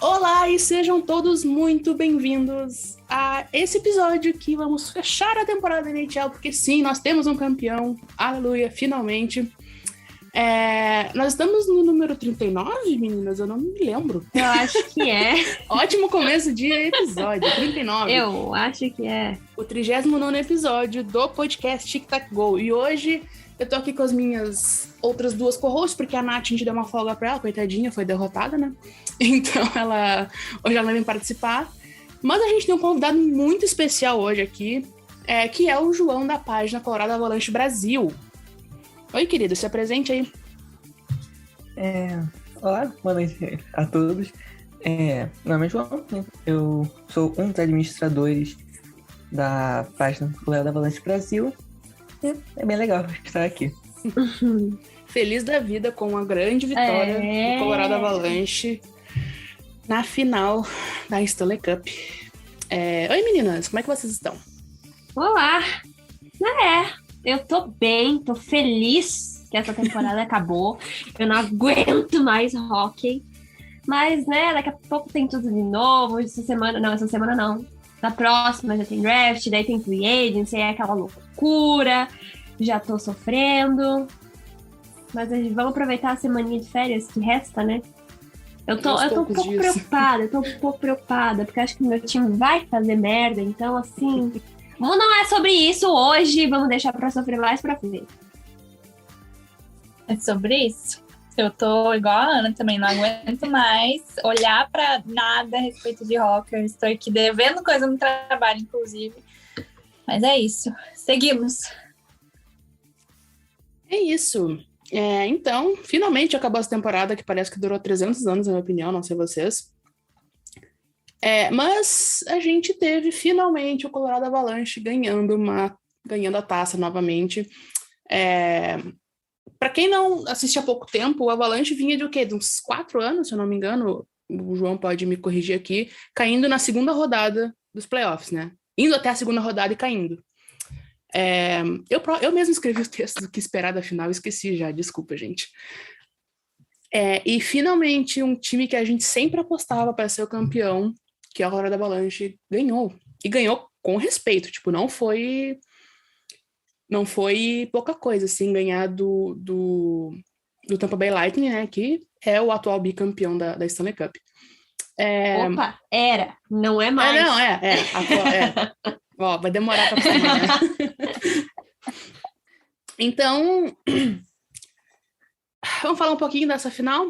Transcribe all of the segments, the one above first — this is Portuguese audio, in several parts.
Olá e sejam todos muito bem-vindos a esse episódio que vamos fechar a temporada da NHL, porque sim, nós temos um campeão, aleluia, finalmente. Nós estamos no número 39, meninas, eu não me lembro. Eu acho que é. Ótimo começo de episódio, 39. Eu acho que é. O 39º episódio do podcast Tic Tac Go. E hoje eu tô aqui com as minhas outras duas co-hosts, porque a Nath, a gente deu uma folga pra ela, coitadinha, foi derrotada, né? Então hoje ela não vem participar. Mas a gente tem um convidado muito especial hoje aqui, que é o João da página Colorado Avalanche Brasil. Oi, querido, se apresente aí. Olá, boa noite a todos. Meu nome é João, né? Eu sou um dos administradores da página Colorado Avalanche Brasil. É bem legal estar aqui. Feliz da vida com a grande vitória do Colorado Avalanche na final da Stanley Cup. Oi, meninas, como é que vocês estão? Olá! Eu tô bem, tô feliz que essa temporada acabou. Eu não aguento mais hockey. Mas, né, daqui a pouco tem tudo de novo. Essa semana não. Na próxima já tem draft, daí tem free agency, é aquela loucura. Já tô sofrendo. Mas vamos aproveitar a semaninha de férias que resta, né? Eu tô um pouco preocupada, porque acho que meu time vai fazer merda, então assim... Não é sobre isso hoje, vamos deixar pra sofrer mais pra frente. É sobre isso. Eu tô igual a Ana também, não aguento mais olhar pra nada a respeito de hockey. Eu estou aqui devendo coisa no trabalho, inclusive. Mas é isso. Seguimos. É isso. Então, finalmente acabou essa temporada, que parece que durou 300 anos, na minha opinião, não sei vocês. Mas a gente teve finalmente o Colorado Avalanche ganhando a taça novamente. Para quem não assiste há pouco tempo, o Avalanche vinha de o quê? De uns 4 anos, se eu não me engano, o João pode me corrigir aqui, caindo na segunda rodada dos playoffs, né? Indo até a segunda rodada e caindo. Eu mesmo escrevi o texto do que esperar da final, esqueci já, desculpa, gente. E finalmente um time que a gente sempre apostava para ser o campeão, que é o Colorado Avalanche, ganhou. E ganhou com respeito, tipo, não foi pouca coisa, assim, ganhar do Tampa Bay Lightning, né, que é o atual bicampeão da Stanley Cup. Opa, não é mais. Ó, vai demorar pra acostumar, né? Então, vamos falar um pouquinho dessa final.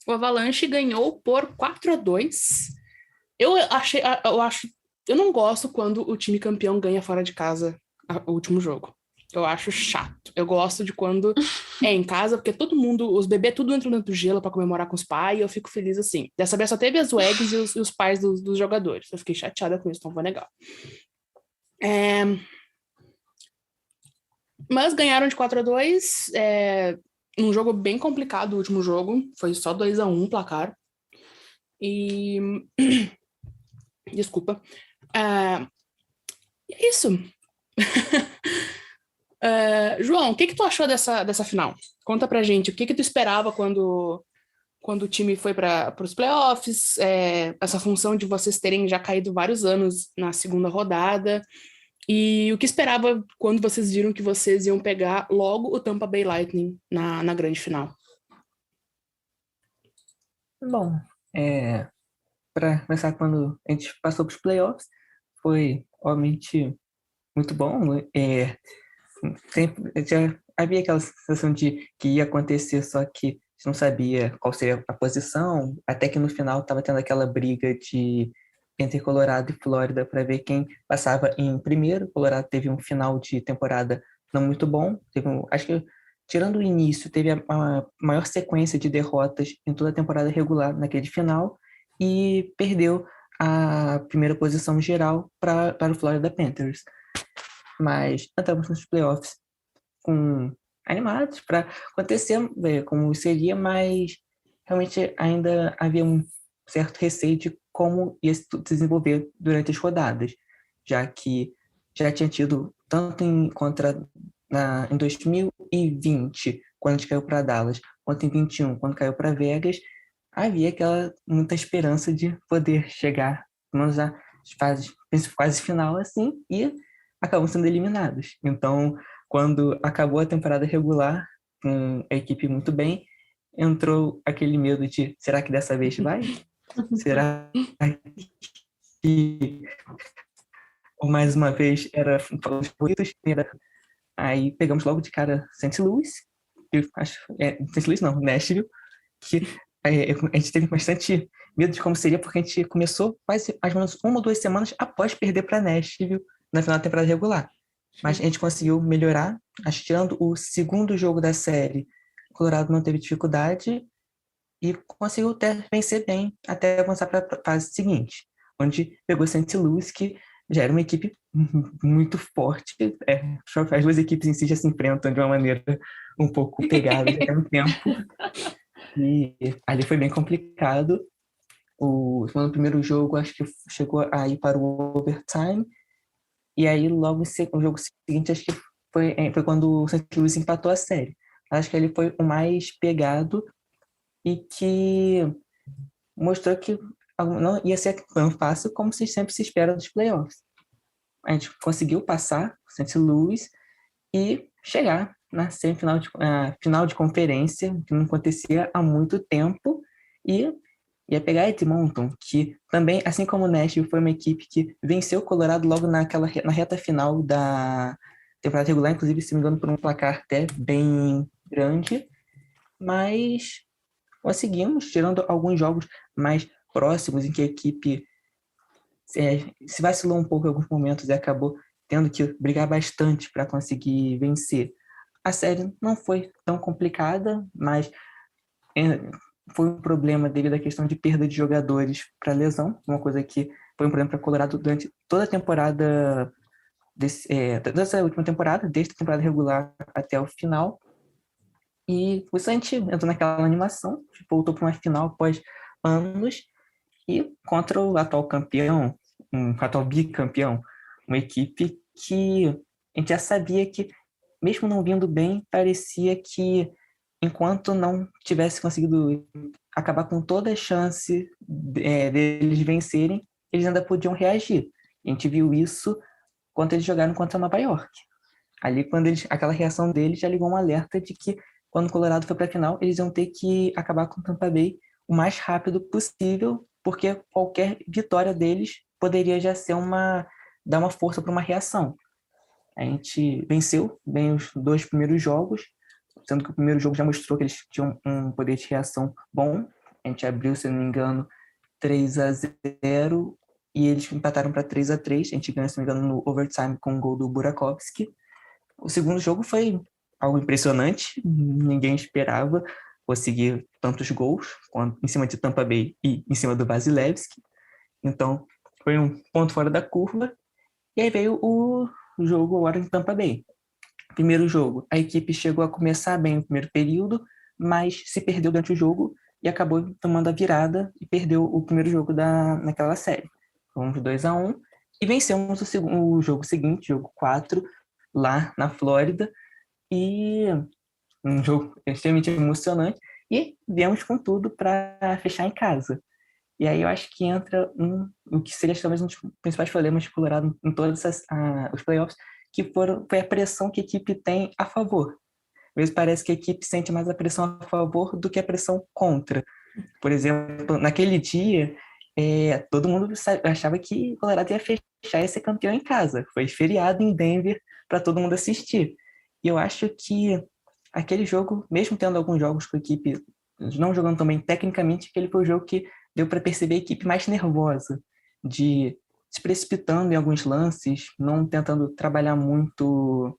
O Avalanche ganhou por 4-2. Eu não gosto quando o time campeão ganha fora de casa o último jogo. Eu acho chato. Eu gosto de quando é em casa, porque os bebês tudo entram dentro do gelo pra comemorar com os pais, e eu fico feliz assim. Dessa vez só teve as WEGs e os pais dos jogadores. Eu fiquei chateada com isso, então foi legal. Mas ganharam de 4-2. Um jogo bem complicado, o último jogo. Foi só 2-1 o placar. E... Desculpa. É isso. João, o que tu achou dessa final? Conta pra gente, o que tu esperava quando o time foi para os playoffs, essa função de vocês terem já caído vários anos na segunda rodada, e o que esperava quando vocês viram que vocês iam pegar logo o Tampa Bay Lightning na grande final? Bom, para começar, quando a gente passou para os playoffs, foi obviamente muito bom. Sempre já havia aquela sensação de que ia acontecer, só que a gente não sabia qual seria a posição, até que no final estava tendo aquela briga entre Colorado e Flórida para ver quem passava em primeiro. Colorado teve um final de temporada não muito bom, acho que tirando o início, teve a maior sequência de derrotas em toda a temporada regular naquele final e perdeu a primeira posição geral para o Florida Panthers. Mas estamos nos playoffs animados para acontecer, ver como seria, mas realmente ainda havia um certo receio de como ia se desenvolver durante as rodadas, já que já tinha tido tanto em 2020, quando a gente caiu para Dallas, quanto em 21, quando caiu para Vegas, havia aquela muita esperança de poder chegar nas fase final assim e acabam sendo eliminados. Então, quando acabou a temporada regular, com a equipe muito bem, entrou aquele medo de será que dessa vez vai? Será que mais uma vez era os favoritos? Aí pegamos logo de cara St. Louis, St. Louis não, Nashville, que a gente teve bastante medo de como seria, porque a gente começou quase mais ou menos 1 ou 2 semanas após perder para Nashville na final da temporada regular. Mas a gente conseguiu melhorar, acho que tirando o segundo jogo da série, o Colorado não teve dificuldade e conseguiu até vencer bem até avançar para a fase seguinte, onde pegou St. Louis, que já era uma equipe muito forte. As duas equipes em si já se enfrentam de uma maneira um pouco pegada já há um tempo. E ali foi bem complicado. No primeiro jogo, acho que chegou a ir para o overtime. E aí, logo no jogo seguinte, acho que foi quando o St. Louis empatou a série. Acho que ele foi o mais pegado e que mostrou que não ia ser tão fácil como sempre se espera dos playoffs. A gente conseguiu passar o St. Louis e chegar na semifinal final de conferência, que não acontecia há muito tempo, e ia pegar Edmonton, que também, assim como o Nashville, foi uma equipe que venceu o Colorado logo na reta final da temporada regular, inclusive, se não me engano, por um placar até bem grande, mas conseguimos, tirando alguns jogos mais próximos em que a equipe se vacilou um pouco em alguns momentos e acabou tendo que brigar bastante para conseguir vencer. A série não foi tão complicada, mas foi um problema devido à questão de perda de jogadores para lesão, uma coisa que foi um problema para Colorado durante toda a temporada, dessa última temporada, desde a temporada regular até o final. E o Santi entrou naquela animação, voltou para uma final após anos, e contra o atual campeão, um atual bicampeão, uma equipe que a gente já sabia que, mesmo não vindo bem, parecia que enquanto não tivesse conseguido acabar com toda a chance deles vencerem, eles ainda podiam reagir. A gente viu isso quando eles jogaram contra Nova York. Ali, aquela reação deles já ligou um alerta de que, quando o Colorado foi para a final, eles iam ter que acabar com o Tampa Bay o mais rápido possível, porque qualquer vitória deles poderia já ser dar uma força para uma reação. A gente venceu bem os 2 primeiros jogos, sendo que o primeiro jogo já mostrou que eles tinham um poder de reação bom. A gente abriu, se não me engano, 3-0 e eles empataram para 3-3. A gente ganhou, se não me engano, no overtime com o gol do Burakovsky. O segundo jogo foi algo impressionante, ninguém esperava conseguir tantos gols em cima de Tampa Bay e em cima do Vasilevskiy. Então, foi um ponto fora da curva. E aí veio o jogo agora em Tampa Bay. Primeiro jogo, a equipe chegou a começar bem no primeiro período, mas se perdeu durante o jogo e acabou tomando a virada e perdeu o primeiro jogo naquela série. Fomos 2-1 e vencemos o jogo seguinte, jogo 4, lá na Flórida, e um jogo extremamente emocionante, e viemos com tudo para fechar em casa. E aí eu acho que entra o que seria talvez um dos principais problemas de Colorado em todos os playoffs, que foi a pressão que a equipe tem a favor. Às vezes parece que a equipe sente mais a pressão a favor do que a pressão contra. Por exemplo, naquele dia, todo mundo achava que o Colorado ia fechar e ser campeão em casa. Foi feriado em Denver para todo mundo assistir. E eu acho que aquele jogo, mesmo tendo alguns jogos com a equipe não jogando tão bem tecnicamente, aquele foi o jogo que deu para perceber a equipe mais nervosa, de se precipitando em alguns lances, não tentando trabalhar muito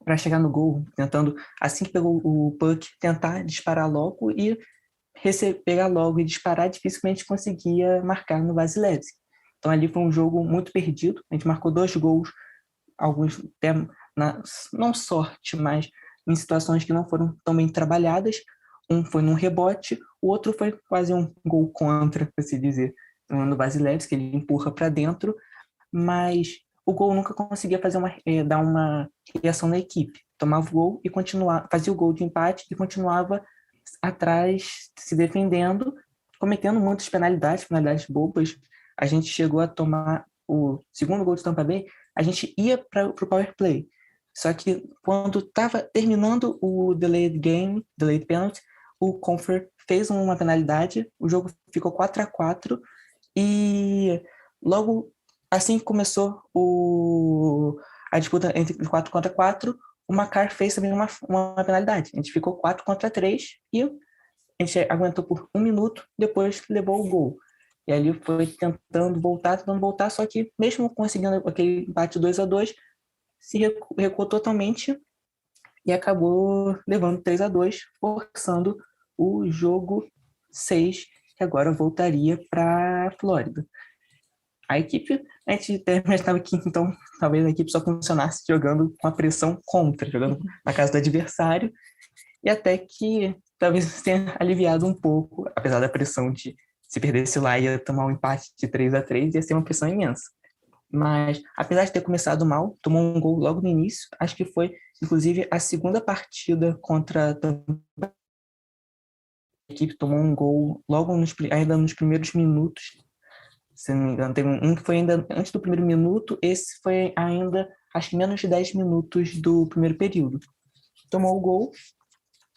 para chegar no gol, tentando, assim que pegou o puck, tentar disparar logo e pegar logo e disparar, dificilmente conseguia marcar no Vasilevskiy. Então ali foi um jogo muito perdido, a gente marcou 2 gols, alguns até não sorte, mas em situações que não foram tão bem trabalhadas. Um foi num rebote, o outro foi quase um gol contra, para se dizer, no Vasilevskiy, que ele empurra para dentro, mas o gol nunca conseguia dar uma reação na equipe. Tomava o gol e fazia o gol de empate e continuava atrás, se defendendo, cometendo muitas penalidades bobas. A gente chegou a tomar o segundo gol de Tampa Bay, a gente ia para o power play. Só que quando estava terminando o delayed penalty, o Comfort fez uma penalidade, o jogo ficou 4-4 e logo assim que começou a disputa entre 4 contra 4, o Makar fez também uma penalidade. A gente ficou 4-3 e a gente aguentou por 1 minuto, depois levou o gol. E ali foi tentando voltar, só que mesmo conseguindo aquele empate 2-2, se recuou totalmente e acabou levando 3-2, forçando o jogo 6, que agora voltaria para a Flórida. A equipe, a gente imaginava que então talvez a equipe só funcionasse jogando com a pressão contra, jogando na casa do adversário, e até que talvez tenha aliviado um pouco, apesar da pressão de se perdesse lá ia tomar um empate de 3-3, ia ser uma pressão imensa. Mas, apesar de ter começado mal, tomou um gol logo no início. Acho que foi, inclusive, a segunda partida contra a equipe. Tomou um gol logo ainda nos primeiros minutos. Se não me engano, teve um que foi ainda antes do primeiro minuto. Esse foi ainda, acho que menos de 10 minutos do primeiro período. Tomou o gol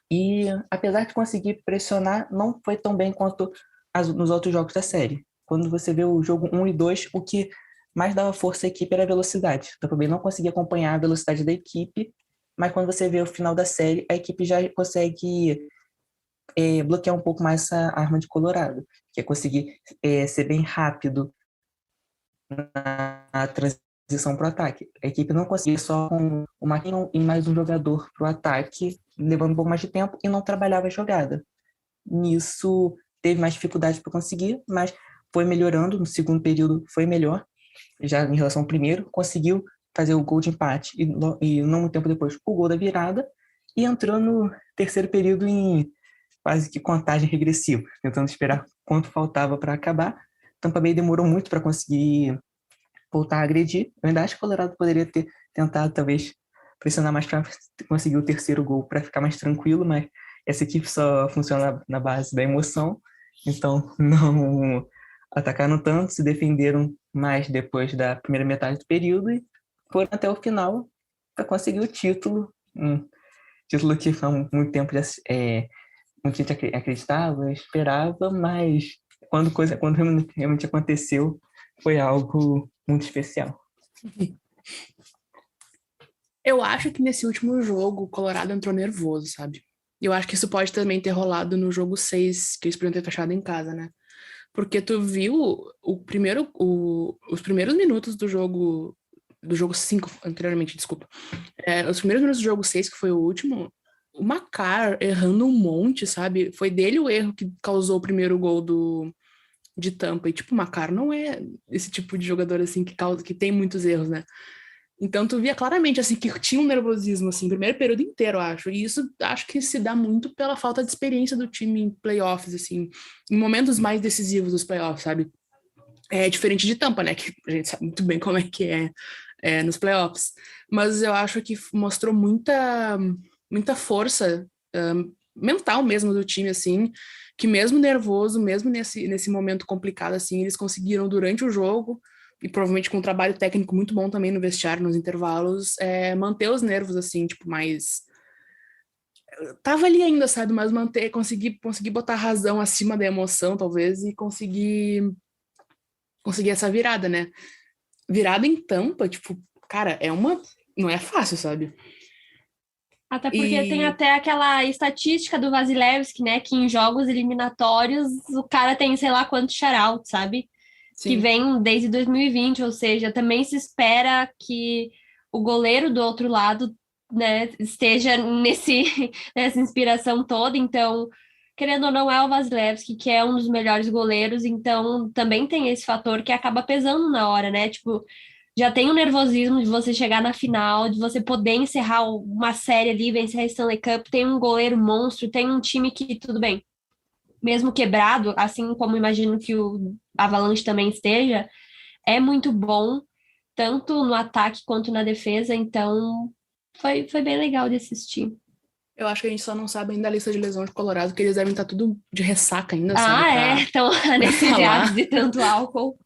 e, apesar de conseguir pressionar, não foi tão bem quanto nos outros jogos da série. Quando você vê o jogo 1 e 2, o que mais dava força à equipe era a velocidade. Então, também não conseguia acompanhar a velocidade da equipe, mas quando você vê o final da série, a equipe já consegue bloquear um pouco mais essa arma de Colorado, que é conseguir ser bem rápido na transição para o ataque. A equipe não conseguia só com o Marquinhos e mais um jogador para o ataque, levando um pouco mais de tempo, e não trabalhava a jogada. Nisso, teve mais dificuldade para conseguir, mas foi melhorando. No segundo período foi melhor, já em relação ao primeiro, conseguiu fazer o gol de empate e não muito tempo depois o gol da virada, e entrou no terceiro período em quase que contagem regressiva, tentando esperar quanto faltava para acabar. Tampa Bay demorou muito para conseguir voltar a agredir. Eu ainda acho que o Colorado poderia ter tentado talvez pressionar mais para conseguir o terceiro gol para ficar mais tranquilo, mas essa equipe só funciona na base da emoção, então não atacaram tanto, se defenderam mais depois da primeira metade do período e foram até o final para conseguir o título. Um título que há muito tempo muita gente acreditava, esperava, mas quando realmente aconteceu, foi algo muito especial. Eu acho que nesse último jogo o Colorado entrou nervoso, sabe? Eu acho que isso pode também ter rolado no jogo 6, que eles podiam ter fechado em casa, né? Porque tu viu os primeiros minutos do jogo 5, anteriormente, desculpa. Os primeiros minutos do jogo 6, que foi o último, o Makar errando um monte, sabe? Foi dele o erro que causou o primeiro gol de Tampa. E, tipo, o Makar não é esse tipo de jogador, assim, que tem muitos erros, né? Então, tu via claramente, assim, que tinha um nervosismo, assim, primeiro período inteiro, eu acho. E isso, acho que se dá muito pela falta de experiência do time em playoffs, assim, em momentos mais decisivos dos playoffs, sabe? É diferente de Tampa, né? Que a gente sabe muito bem como é que é nos playoffs. Mas eu acho que mostrou muita força mental mesmo do time, assim, que mesmo nervoso, mesmo nesse momento complicado, assim, eles conseguiram durante o jogo, e provavelmente com um trabalho técnico muito bom também no vestiário, nos intervalos, manter os nervos, assim, tipo, mais... Tava ali ainda, sabe? Mas conseguir botar a razão acima da emoção, talvez, e conseguir essa virada, né? Virada em Tampa, tipo, cara, não é fácil, sabe? Até porque tem até aquela estatística do Vasilevski, né? Que em jogos eliminatórios o cara tem sei lá quantos shutouts, sabe? Sim. Que vem desde 2020, ou seja, também se espera que o goleiro do outro lado, né, esteja nessa inspiração toda. Então, querendo ou não, é o Vasilevski, que é um dos melhores goleiros, então também tem esse fator que acaba pesando na hora, né? Tipo, já tem o nervosismo de você chegar na final, de você poder encerrar uma série ali, vencer a Stanley Cup, tem um goleiro monstro, tem um time que, tudo bem, mesmo quebrado, assim como imagino que o Avalanche também esteja, é muito bom, tanto no ataque quanto na defesa, então foi bem legal de assistir. Eu acho que a gente só não sabe ainda a lista de lesões de Colorado, porque eles devem estar tudo de ressaca ainda, sabe? Estão anestesiados de tanto álcool.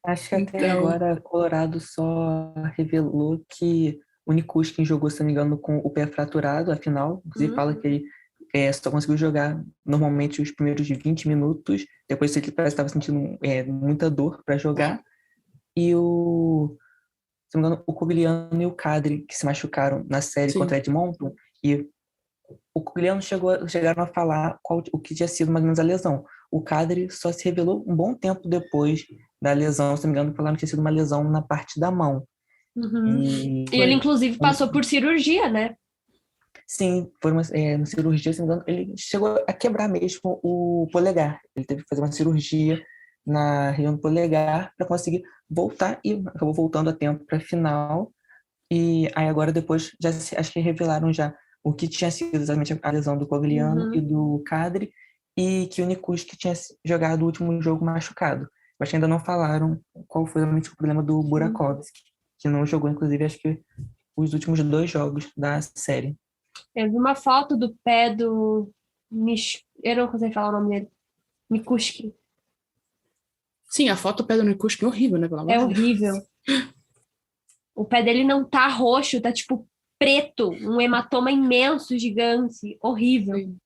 Acho que até Então, agora Colorado só revelou que o Nichushkin jogou, se não me engano, com o pé fraturado, afinal. Inclusive fala que ele só conseguiu jogar normalmente os primeiros 20 minutos. Depois ele parece que estava sentindo muita dor para jogar. E se não me engano, o Cogliano e o Kadri, que se machucaram na série sim. contra Edmonton. E o Cogliano chegaram a falar o que tinha sido mais ou menos a lesão. O Kadri só se revelou um bom tempo depois da lesão, se não me engano, falaram que tinha sido uma lesão na parte da mão. E ele, inclusive, passou por cirurgia, né? Sim, foi uma cirurgia, se não me engano, ele chegou a quebrar mesmo o polegar. Ele teve que fazer uma cirurgia na região do polegar para conseguir voltar e acabou voltando a tempo para a final. E aí agora depois, acho que revelaram já o que tinha sido exatamente a lesão do Cogliano e do Kadri, e que o Nichushkin tinha jogado o último jogo machucado. Acho que ainda não falaram qual foi realmente o problema do Burakovsky, que não jogou, inclusive, acho que os últimos 2 jogos da série. Eu vi uma foto do pé do eu não consigo falar o nome dele. Nichushkin. Sim, a foto do pé do Nichushkin é horrível, né? Pelo amor É de Deus. horrível. O pé dele não tá roxo, tá tipo preto, um hematoma imenso, gigante, horrível. Sim.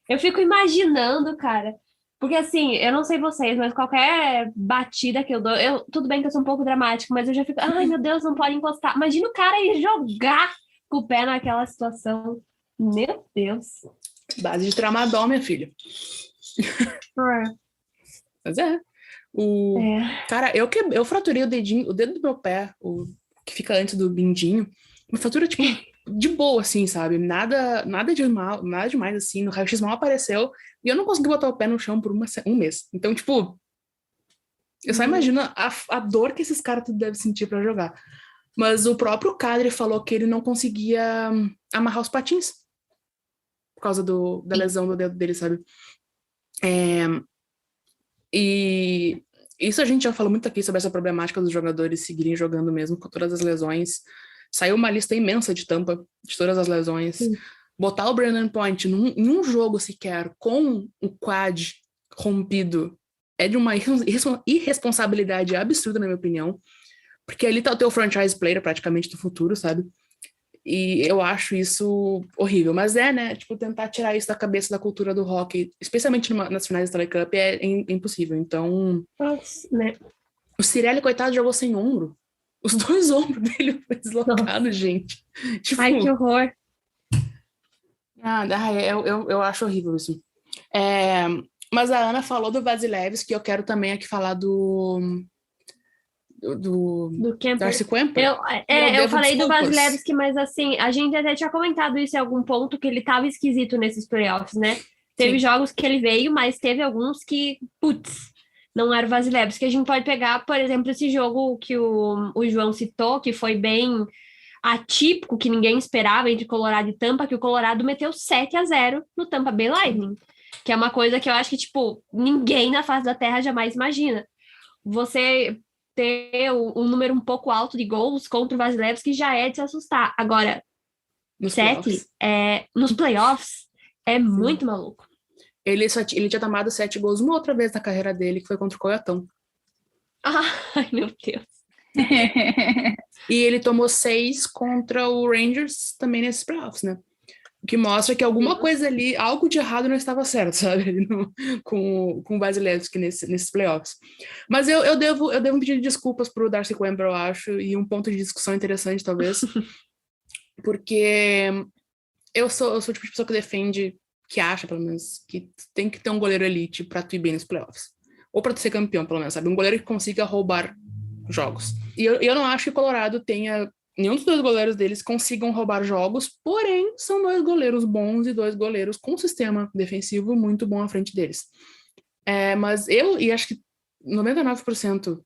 Eu fico imaginando, cara, porque assim, eu não sei vocês, mas qualquer batida que eu dou, tudo bem que eu sou um pouco dramático, mas eu já fico, ai meu Deus, não pode encostar. Imagina o cara ir jogar com o pé naquela situação. Meu Deus. Base de tramadol, minha filha. Mas Cara, eu fraturei o dedo do meu pé, o que fica antes do mindinho. Uma fratura, tipo, de boa, assim, sabe? Nada demais, assim. No raio-x mal apareceu e eu não consegui botar o pé no chão por um mês. Então, tipo, eu só imagino a dor que esses caras devem sentir pra jogar. Mas o próprio Kadri falou que ele não conseguia amarrar os patins por causa da lesão do dedo dele, sabe? E isso a gente já falou muito aqui sobre essa problemática dos jogadores seguirem jogando mesmo com todas as lesões. Saiu uma lista imensa de Tampa de todas as lesões. Sim. Botar o Brandon Point em um jogo sequer com o quad rompido é de uma irresponsabilidade absurda, na minha opinião. Porque ali tá o teu franchise player praticamente do futuro, sabe? E eu acho isso horrível. Mas né? Tipo, tentar tirar isso da cabeça da cultura do hockey, especialmente nas finais da Stanley Cup, é impossível. Então, Nossa, né? o Cirelli, coitado, jogou sem ombro. Os 2 ombros dele foi deslocado, gente. Tipo, Ai, que horror. Eu acho horrível isso. Mas a Ana falou do Vasilevski, que eu quero também aqui falar do Kemper. Darcy Kuemper. Eu falei do desculpas. Vasilevski, mas assim, a gente até tinha comentado isso em algum ponto, que ele tava esquisito nesses playoffs, né? Teve jogos que ele veio, mas teve alguns que, putz, não era o Vasilevski. A gente pode pegar, por exemplo, esse jogo que o João citou, que foi bem atípico, que ninguém esperava, entre Colorado e Tampa, que o Colorado meteu 7-0 no Tampa Bay Lightning, que é uma coisa que eu acho que, tipo, ninguém na face da Terra jamais imagina. Você ter um número um pouco alto de gols contra o Vasilevski já é de se assustar. Agora, Nos 7 playoffs. Nos playoffs é muito maluco. Ele tinha tomado 7 gols uma outra vez na carreira dele, que foi contra o Coyoatão. Ai, meu Deus. E ele tomou 6 contra o Rangers também nesses playoffs, né? O que mostra que alguma coisa ali, algo de errado não estava certo, sabe? Com o Vasilevski nesses playoffs. Mas eu devo pedir desculpas pro Darcy Kuemper, eu acho, e um ponto de discussão interessante, talvez. Porque eu sou o tipo de pessoa que defende, que acha, pelo menos, que tem que ter um goleiro elite pra tu ir bem nos playoffs. Ou pra tu ser campeão, pelo menos, sabe? Um goleiro que consiga roubar jogos. E eu não acho que o Colorado tenha... Nenhum dos 2 goleiros deles consigam roubar jogos, porém, são 2 goleiros bons e 2 goleiros com um sistema defensivo muito bom à frente deles. Mas e acho que 99%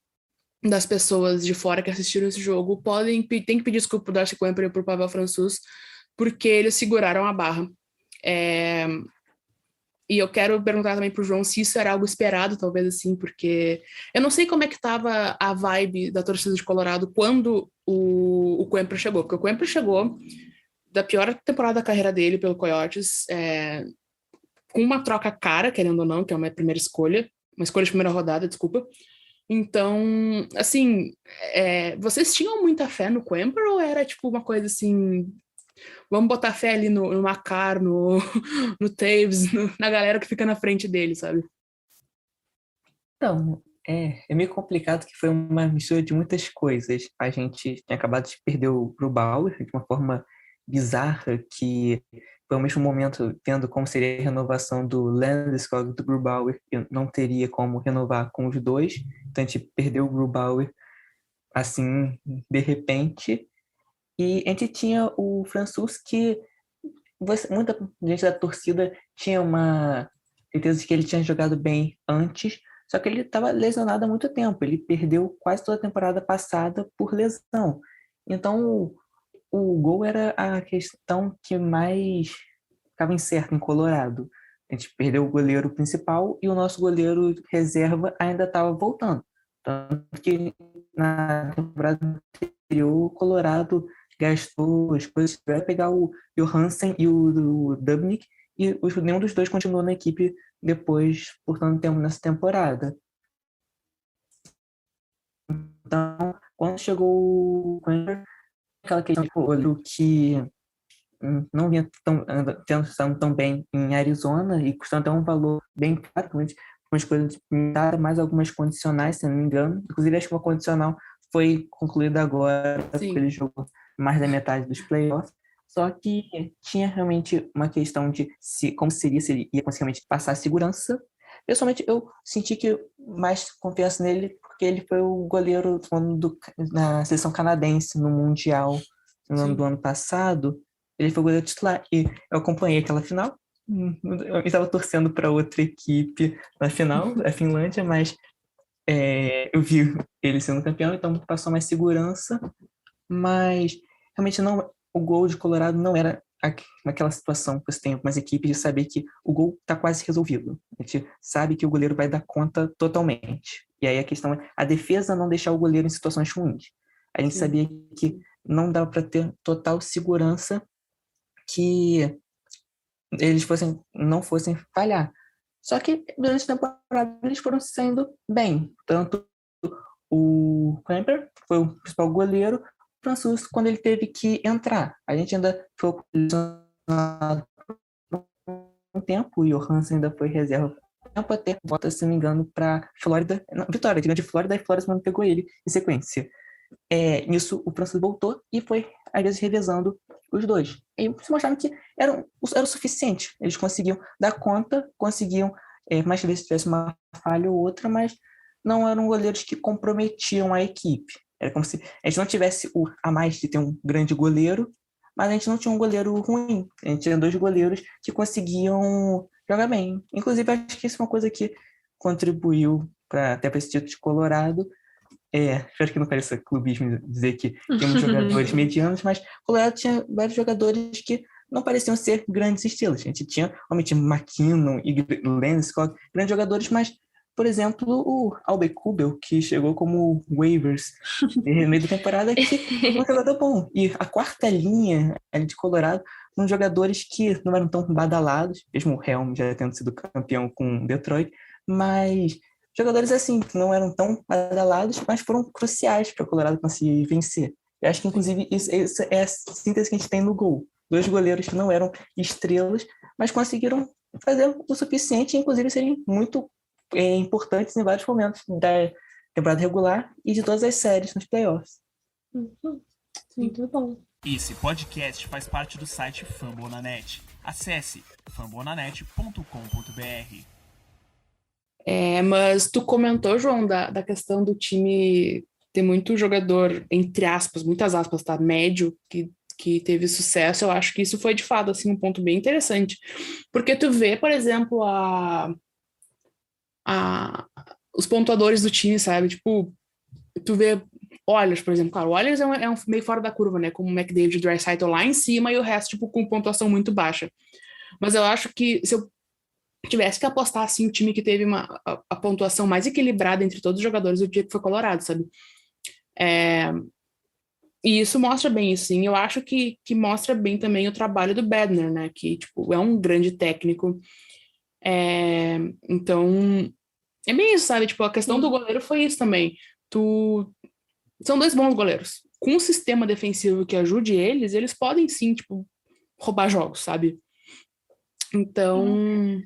das pessoas de fora que assistiram esse jogo tem que pedir desculpa pro Darcy Kuemper e pro Pavel Francouz, porque eles seguraram a barra. E eu quero perguntar também pro João se isso era algo esperado, talvez assim, porque eu não sei como é que tava a vibe da torcida de Colorado quando o Kuemper chegou, porque o Kuemper chegou da pior temporada da carreira dele pelo Coyotes, com uma troca cara, querendo ou não, que é uma primeira escolha, uma escolha de primeira rodada, desculpa. Então, assim, vocês tinham muita fé no Kuemper ou era tipo uma coisa assim, vamos botar fé ali no Makar, no Taves, na galera que fica na frente dele, sabe? Então, é meio complicado que foi uma mistura de muitas coisas. A gente tinha acabado de perder o Grubauer de uma forma bizarra, que foi ao mesmo momento vendo como seria a renovação do Landeskog e do Grubauer, e não teria como renovar com os dois. Então a gente perdeu o Grubauer assim, de repente. E a gente tinha o Francis que muita gente da torcida tinha uma certeza de que ele tinha jogado bem antes, só que ele estava lesionado há muito tempo. Ele perdeu quase toda a temporada passada por lesão. Então, o gol era a questão que mais ficava incerta em Colorado. A gente perdeu o goleiro principal e o nosso goleiro reserva ainda estava voltando. Tanto que na temporada anterior, o Colorado gastou as coisas para pegar o Johansen e o Dubnyk, e nenhum dos dois continuou na equipe depois, por tanto tempo nessa temporada. Então, quando chegou o Kuemper, aquela questão de olho que não vinha estando tão bem em Arizona e custando até um valor bem caro, algumas coisas limitadas, mais algumas condicionais, se não me engano. Inclusive, acho que uma condicional foi concluída agora, Sim. porque ele jogou mais da metade dos playoffs. Só que tinha realmente uma questão de como seria se ele ia conseguir passar a segurança. Pessoalmente, eu senti que mais confiança nele porque ele foi o goleiro na seleção canadense no Mundial do ano passado. Ele foi o goleiro titular e eu acompanhei aquela final. Eu estava torcendo para outra equipe na final, a Finlândia, mas eu vi ele sendo campeão, então passou mais segurança. Mas realmente não, o gol de Colorado não era naquela situação que você tem algumas equipes de saber que o gol está quase resolvido. A gente sabe que o goleiro vai dar conta totalmente. E aí a questão é a defesa não deixar o goleiro em situações ruins. A gente sabia que não dava para ter total segurança que eles não fossem falhar. Só que durante a temporada eles foram saindo bem. Tanto o Kuemper foi o principal goleiro, o Francis, quando ele teve que entrar. A gente ainda foi um tempo, o Johansson ainda foi reserva tempo até volta, se não me engano, para Flórida. Não, Vitória, de Flórida, e Flórida não pegou ele em sequência. Nisso, o Francis voltou e foi, às vezes, revezando os dois. E se mostraram que era o suficiente. Eles conseguiam dar conta, conseguiam, mais vezes tivesse uma falha ou outra, mas não eram goleiros que comprometiam a equipe. Era como se a gente não tivesse a mais de ter um grande goleiro, mas a gente não tinha um goleiro ruim. A gente tinha dois goleiros que conseguiam jogar bem. Inclusive, acho que isso é uma coisa que contribuiu até para esse título de Colorado. Espero que não pareça clubismo dizer que temos jogadores medianos, mas o Colorado tinha vários jogadores que não pareciam ser grandes estrelas. A gente tinha, realmente, McKinnon e Landeskog, grandes jogadores, mas, por exemplo, o Albert Kubel, que chegou como waivers no meio da temporada, que é um jogador bom. E a quarta linha de Colorado, são jogadores que não eram tão badalados, mesmo o Helm já tendo sido campeão com Detroit, mas jogadores assim, que não eram tão badalados, mas foram cruciais para o Colorado conseguir vencer. Eu acho que, inclusive, isso é a síntese que a gente tem no gol. Dois goleiros que não eram estrelas, mas conseguiram fazer o suficiente e, inclusive, serem muito importantes em vários momentos da temporada regular e de todas as séries nos playoffs. Muito bom. Esse podcast faz parte do site Fambonanet. Acesse fambonanet.com.br. Mas tu comentou, João, da questão do time ter muito jogador, entre aspas, muitas aspas, tá? Médio, que teve sucesso. Eu acho que isso foi, de fato, assim, um ponto bem interessante. Porque tu vê, por exemplo, os pontuadores do time, sabe? Tipo, tu vê Oilers, por exemplo. Claro, o Oilers é um meio fora da curva, né? Como o McDavid e o Draisaitl lá em cima e o resto, tipo, com pontuação muito baixa. Mas eu acho que se eu tivesse que apostar, assim, o time que teve a pontuação mais equilibrada entre todos os jogadores, eu diria que foi Colorado, sabe? E isso mostra bem, assim. Eu acho que mostra bem também o trabalho do Bednar, né? Que, tipo, é um grande técnico. Então, é bem isso, sabe? Tipo, a questão do goleiro foi isso também. São dois bons goleiros. Com um sistema defensivo que ajude eles, eles podem sim, tipo, roubar jogos, sabe? Então,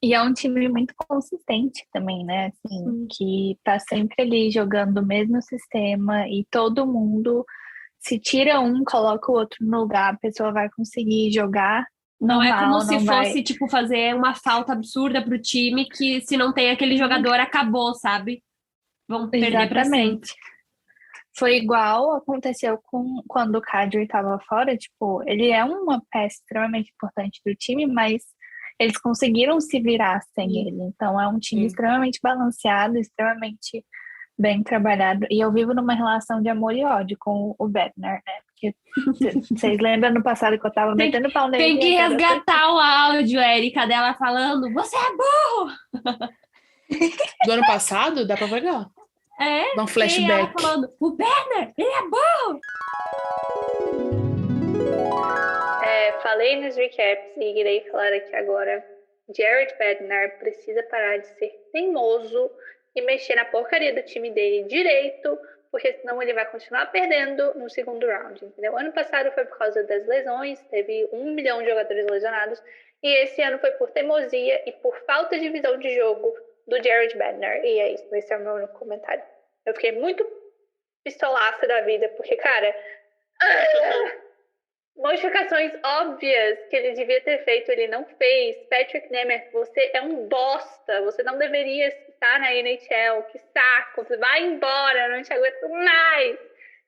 E é um time muito consistente também, né? Assim, que tá sempre ali jogando o mesmo sistema e todo mundo, se tira um, coloca o outro no lugar, a pessoa vai conseguir jogar Não é como normal, se não vai. fosse, tipo, fazer uma falta absurda pro time que se não tem aquele jogador, acabou, sabe? Vão perder pra sempre. Exatamente. Foi igual aconteceu quando o Kadri estava fora, tipo, ele é uma peça extremamente importante do time, mas eles conseguiram se virar sem ele. Então é um time extremamente balanceado, extremamente bem trabalhado. E eu vivo numa relação de amor e ódio com o Bednar, né? Porque vocês lembram no passado que eu tava metendo pau nele? Tem que resgatar o áudio, Érica, dela falando, você é burro! do ano passado, dá pra pegar. Dá um Tem ela flashback. falando, o Bednar, ele é burro! Falei nos recaps e irei falar aqui agora. Jared Bednar precisa parar de ser teimoso e mexer na porcaria do time dele direito, porque senão ele vai continuar perdendo no segundo round, entendeu? Ano passado foi por causa das lesões, teve 1 milhão de jogadores lesionados, e esse ano foi por teimosia e por falta de visão de jogo do Jared Bednar. E é isso, esse é o meu único comentário. Eu fiquei muito pistolaça da vida, porque, cara... modificações óbvias que ele devia ter feito, ele não fez. Patrick Nemeth, você é um bosta. Você não deveria estar na NHL. Que saco. Você vai embora, não te aguento mais.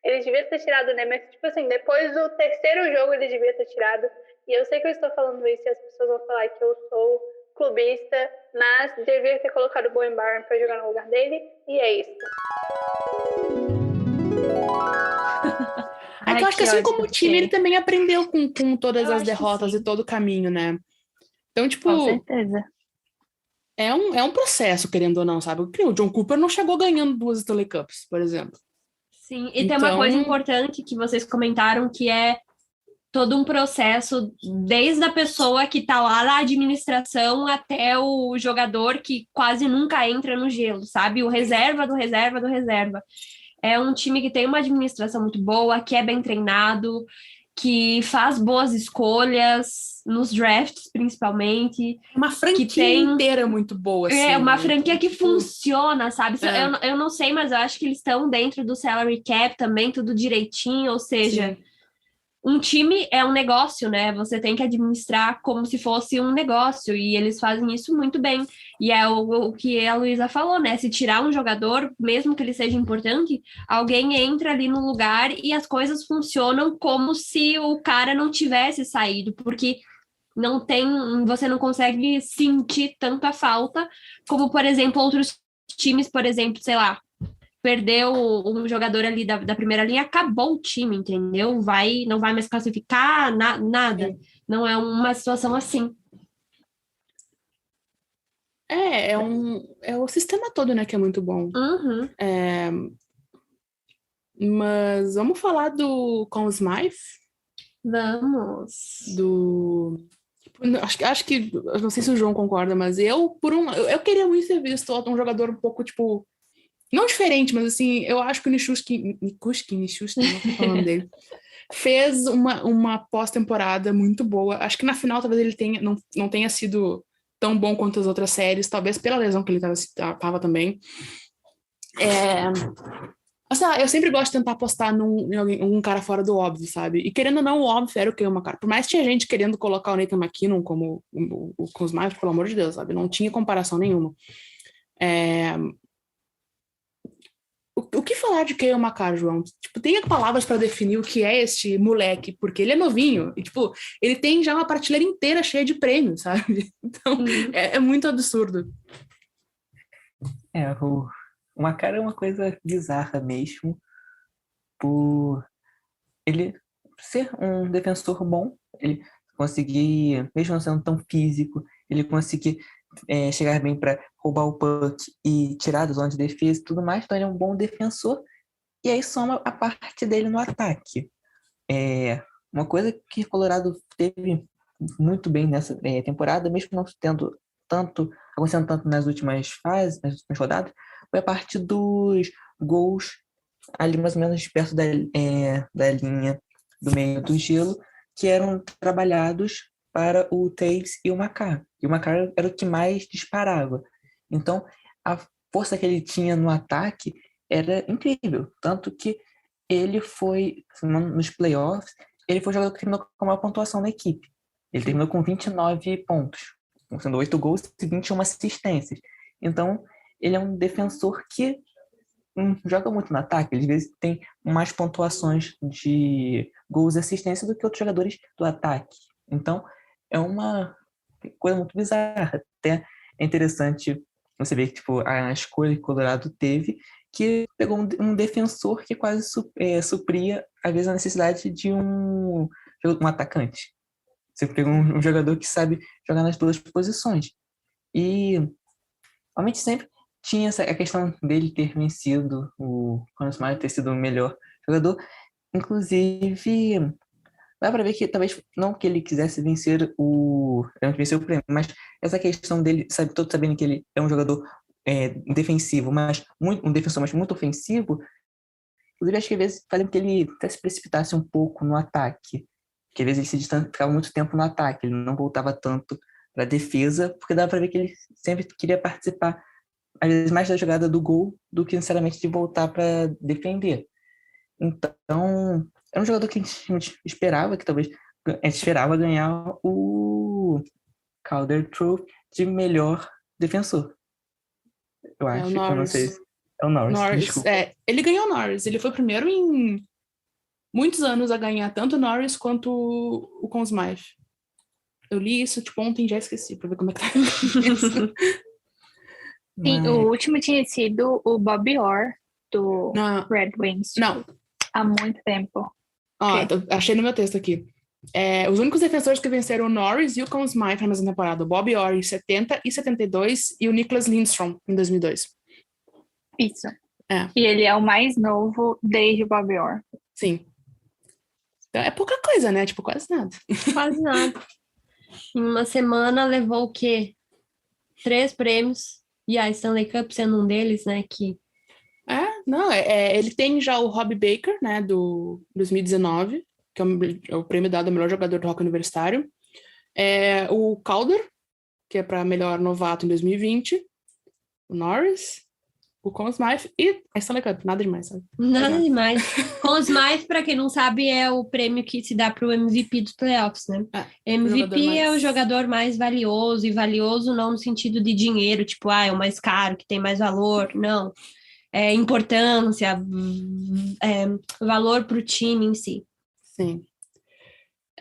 Ele devia ter tirado o Nemeth. Tipo assim, depois do terceiro jogo ele devia ter tirado. E eu sei que eu estou falando isso e as pessoas vão falar que eu sou clubista, mas devia ter colocado o Bowen Byram para jogar no lugar dele. E é isso. É que eu acho que assim como o time, ele também aprendeu com todas as derrotas e todo o caminho, né? Então, tipo... Com certeza. É um processo, querendo ou não, sabe? O John Cooper não chegou ganhando 2 Stanley Cups, por exemplo. Sim, e tem uma coisa importante que vocês comentaram, que é todo um processo, desde a pessoa que tá lá na administração até o jogador que quase nunca entra no gelo, sabe? O reserva do reserva do reserva. É um time que tem uma administração muito boa, que é bem treinado, que faz boas escolhas, nos drafts principalmente. Uma franquia inteira muito boa, assim. É, uma franquia que funciona, sabe? Eu não sei, mas eu acho que eles estão dentro do salary cap também, tudo direitinho, ou seja... Sim. Um time é um negócio, né? Você tem que administrar como se fosse um negócio, e eles fazem isso muito bem. E é o que a Luísa falou, né? Se tirar um jogador, mesmo que ele seja importante, alguém entra ali no lugar e as coisas funcionam como se o cara não tivesse saído, porque você não consegue sentir tanta falta como, por exemplo, outros times, por exemplo, sei lá, perdeu um jogador ali da primeira linha, acabou o time, entendeu? Não vai mais classificar, nada. Não é uma situação assim. É o sistema todo, né, que é muito bom. Uhum. Mas vamos falar do Conn Smythe? Vamos. Acho que, eu não sei se o João concorda, mas eu queria muito ter visto um jogador um pouco, tipo, não diferente, mas assim, eu acho que o Nichushkin, não tô falando dele, fez uma pós-temporada muito boa. Acho que na final talvez ele não tenha sido tão bom quanto as outras séries, talvez pela lesão que ele tava também. Eu sempre gosto de tentar apostar em algum cara fora do óbvio, sabe? E querendo ou não, o óbvio era o que uma cara. Por mais que tinha gente querendo colocar o Nathan MacKinnon como o Conn Smythe, pelo amor de Deus, sabe? Não tinha comparação nenhuma. O que falar de Cale Makar, João? Tipo, tem palavras para definir o que é este moleque, porque ele é novinho e, tipo, ele tem já uma prateleira inteira cheia de prêmios, sabe? Então, é muito absurdo. O Makar é uma coisa bizarra mesmo, por ele ser um defensor bom, ele conseguir, mesmo não sendo tão físico, ele conseguir chegar bem para roubar o puck e tirar da zona de defesa e tudo mais, então ele é um bom defensor, E aí soma a parte dele no ataque. Uma coisa que o Colorado teve muito bem nessa temporada, mesmo não tendo acontecendo tanto nas últimas fases, nas últimas rodadas, foi a parte dos gols ali mais ou menos perto da linha do meio do gelo, que eram trabalhados para o Taves e o Makar. E o Makar era o que mais disparava. Então, a força que ele tinha no ataque era incrível. Tanto que ele foi, nos playoffs, ele foi o jogador que terminou com a maior pontuação na equipe. Ele terminou com 29 pontos, sendo 8 gols e 21 assistências. Então, ele é um defensor que joga muito no ataque. Ele às vezes tem mais pontuações de gols e assistência do que outros jogadores do ataque. Então, é uma coisa muito bizarra. Até é interessante você ver que tipo, a escolha que o Colorado teve, que pegou um defensor que quase supria, às vezes, a necessidade de um atacante. Você pegou um jogador que sabe jogar nas duas posições. E, realmente, sempre tinha a questão dele ter vencido o Conor Smythe, ter sido o melhor jogador. Inclusive, dá pra ver que talvez não que ele quisesse vencer o prêmio, mas essa questão dele, todos sabendo que ele é um jogador defensivo, mas um defensor mas muito ofensivo, inclusive acho que às vezes fazia com que ele até se precipitasse um pouco no ataque, que às vezes ele ficava muito tempo no ataque, ele não voltava tanto para a defesa, porque dava para ver que ele sempre queria participar, às vezes mais da jogada do gol do que necessariamente de voltar para defender. Então, era um jogador que a gente esperava, que talvez a gente esperava ganhar o Calder Trophy de melhor defensor. Eu acho que eu não sei. É o Norris, desculpa. Ele ganhou o Norris. Ele foi o primeiro em muitos anos a ganhar tanto o Norris quanto o Conn Smythe. Eu li isso tipo ontem e já esqueci pra ver como é que tá isso. Sim, o último tinha sido o Bobby Orr do Red Wings. Não. Há muito tempo. Achei no meu texto aqui. Os únicos defensores que venceram o Norris e o Conn Smythe na mesma temporada. O Bobby Orr em 70 e 72 e o Nicklas Lindstrom em 2002. Isso. E ele é o mais novo desde o Bobby Orr. Sim. Então, é pouca coisa, né? Tipo, quase nada. Quase nada. Em uma semana levou o quê? 3 prêmios. E a Stanley Cup sendo um deles, né? Ele tem já o Robbie Baker, né? Do 2019, que é o prêmio dado ao melhor jogador do hockey universitário. O Calder, que é para melhor novato em 2020. O Norris, o Conn Smythe e a Stanley Cup. Nada demais, sabe? Nada demais. Conn Smythe, para quem não sabe, é o prêmio que se dá para o MVP dos playoffs, né? MVP é o jogador mais valioso, e valioso não no sentido de dinheiro, tipo, é o mais caro, que tem mais valor, não. É importância, valor para o time em si. Sim.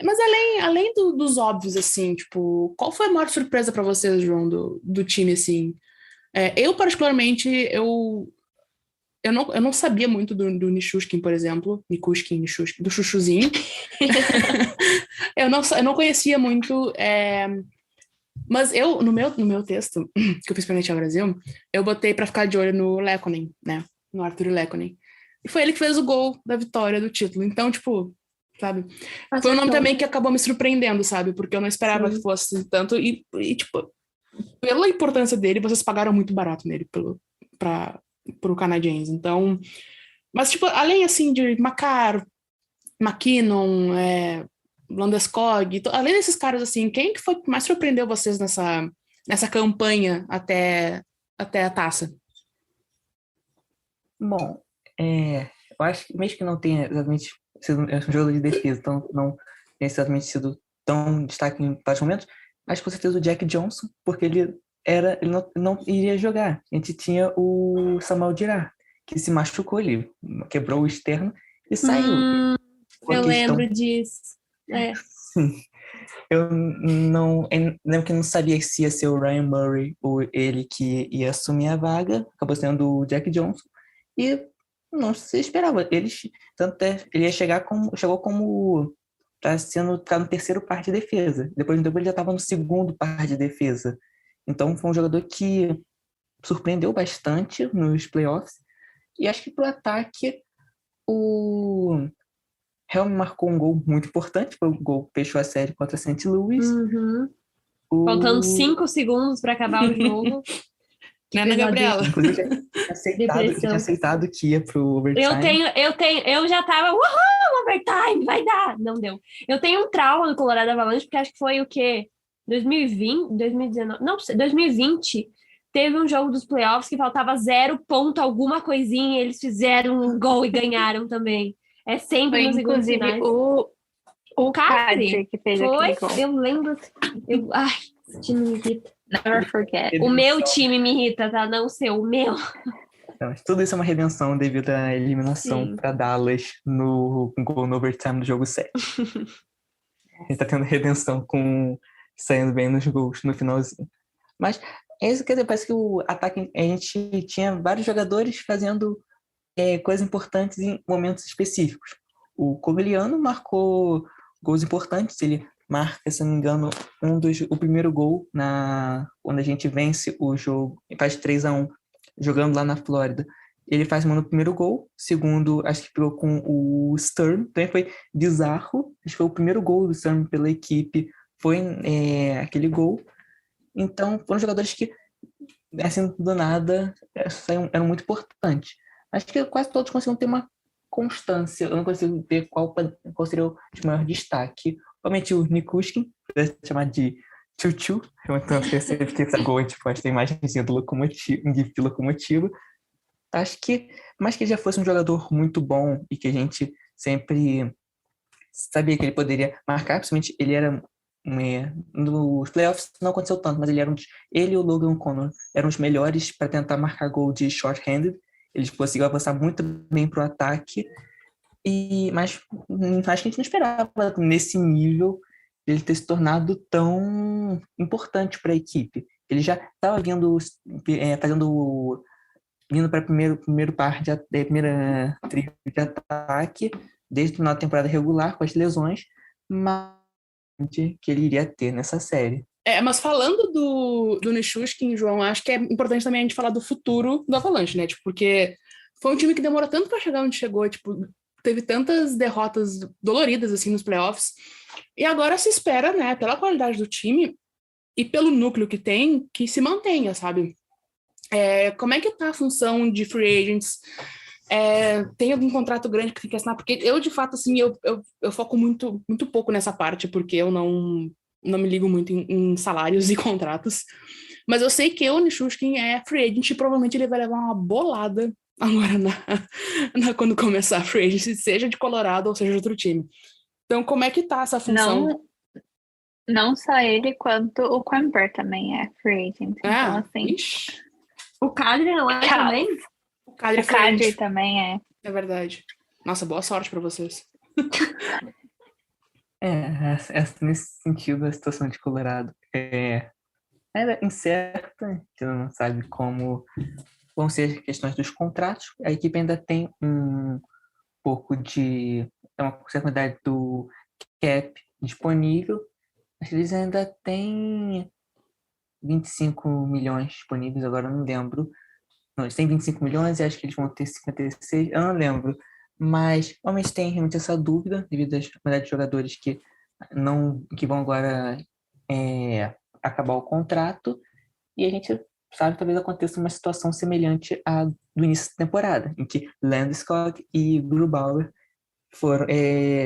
Mas além dos óbvios, assim, tipo, qual foi a maior surpresa para vocês, João, do time, assim? Eu, particularmente, eu não sabia muito do Nichushkin, por exemplo. Nichushkin, do Chuchuzinho. eu não conhecia muito. Mas eu, no meu texto, que eu fiz pra Net Brasil, eu botei pra ficar de olho no Lekkonen, né? No Arthur Lekkonen. E foi ele que fez o gol da vitória do título. Então, tipo, sabe? Foi um nome também que acabou me surpreendendo, sabe? Porque eu não esperava que fosse tanto. E tipo, pela importância dele, vocês pagaram muito barato nele pro Canadiens. Então, mas tipo, além assim de Makar, McKinnon, Landeskog, além desses caras assim, quem que foi que mais surpreendeu vocês nessa campanha até a taça? Bom, eu acho que mesmo que não tenha exatamente sido um jogo de defesa, então não tenha exatamente sido tão destaque em vários momentos, acho que com certeza o Jack Johnson, porque ele não iria jogar. A gente tinha o Samuel Girard, que se machucou, ele quebrou o externo e saiu. Eu lembro disso. Sim. Eu lembro que não sabia se ia ser o Ryan Murray ou ele que ia assumir a vaga, acabou sendo o Jack Johnson, e não se esperava. Ele chegou como tá no terceiro par de defesa. Depois de um tempo ele já estava no segundo par de defesa. Então foi um jogador que surpreendeu bastante nos playoffs. E acho que pro ataque o Helm marcou um gol muito importante, foi o gol que fechou a série contra St. Louis. Uhum. O... Faltando 5 segundos para acabar o jogo. Que Né, Ana pesadelo. Gabriela? Inclusive, eu tinha aceitado que ia pro overtime. Eu já tava, uhul, overtime, vai dar. Não deu. Eu tenho um trauma do Colorado Avalanche, porque acho que foi o quê? 2020, 2019, não sei, 2020, teve um jogo dos playoffs que faltava 0 ponto alguma coisinha, e eles fizeram um gol e ganharam também. É sempre Foi nos segundos inclusive finais. o Kadri Kadri que fez foi, aquele gol. eu lembro. Ai, esse time me irrita. Never forget. O meu time me irrita, tá? Não o seu, o meu. Então, tudo isso é uma redenção devido à eliminação para Dallas no gol no overtime do jogo 7. Ele tá tendo redenção saindo bem nos gols no finalzinho. Mas isso quer dizer, parece que o ataque, a gente tinha vários jogadores fazendo coisas importantes em momentos específicos. O Cogliano marcou gols importantes, ele marca, se não me engano, o primeiro gol quando a gente vence o jogo, faz 3-1, jogando lá na Flórida. Ele faz no primeiro gol, segundo, acho que pegou com o Sturm, também foi bizarro, acho que foi o primeiro gol do Sturm pela equipe, foi aquele gol. Então, foram jogadores que, assim, do nada, eram muito importantes. Acho que quase todos conseguiram ter uma constância, eu não consigo ver qual seria o de maior destaque. Obviamente o Nikushkin, chamar de Chuchu, então sempre que esse gol a gente pode ter imagenzinha do locomotivo, de locomotivo. Acho que, mais que ele já fosse um jogador muito bom e que a gente sempre sabia que ele poderia marcar, principalmente ele era nos playoffs não aconteceu tanto, mas ele e o Logan Connor eram os melhores para tentar marcar gol de short-handed. Eles conseguiram avançar muito bem para o ataque, mas acho que a gente não esperava nesse nível ele ter se tornado tão importante para a equipe. Ele já estava vindo para primeiro par de primeira trio de ataque desde o final da temporada regular com as lesões, mas que ele iria ter nessa série. Mas falando do Nichushkin, João, acho que é importante também a gente falar do futuro do Avalanche, né? Tipo, porque foi um time que demorou tanto para chegar onde chegou, tipo, teve tantas derrotas doloridas assim nos playoffs, e agora se espera, né, pela qualidade do time e pelo núcleo que tem, que se mantenha, sabe? Como é que tá a função de free agents? Tem algum contrato grande que tem que assinar? Porque eu, de fato, assim, eu foco muito, muito pouco nessa parte, porque eu não me ligo muito em salários e contratos. Mas eu sei que o Nichushkin é free agent e provavelmente ele vai levar uma bolada agora quando começar a free agency, seja de Colorado ou seja de outro time. Então, como é que tá essa função? Não só ele, quanto o Quimper também é free agent. Então, assim... Ixi. O Kadri não é também? O Kadri também é. É verdade. Nossa, boa sorte pra vocês. Nesse sentido, a situação de Colorado era incerta, a gente não sabe como vão ser as questões dos contratos. A equipe ainda tem um pouco uma certa quantidade do cap disponível. Acho que eles ainda têm 25 milhões disponíveis, agora eu não lembro. Não, eles têm 25 milhões e acho que eles vão ter 56, eu não lembro. Mas realmente tem realmente essa dúvida devido à quantidade de jogadores que vão agora acabar o contrato. E a gente sabe que talvez aconteça uma situação semelhante à do início da temporada, em que Landeskog e Grubauer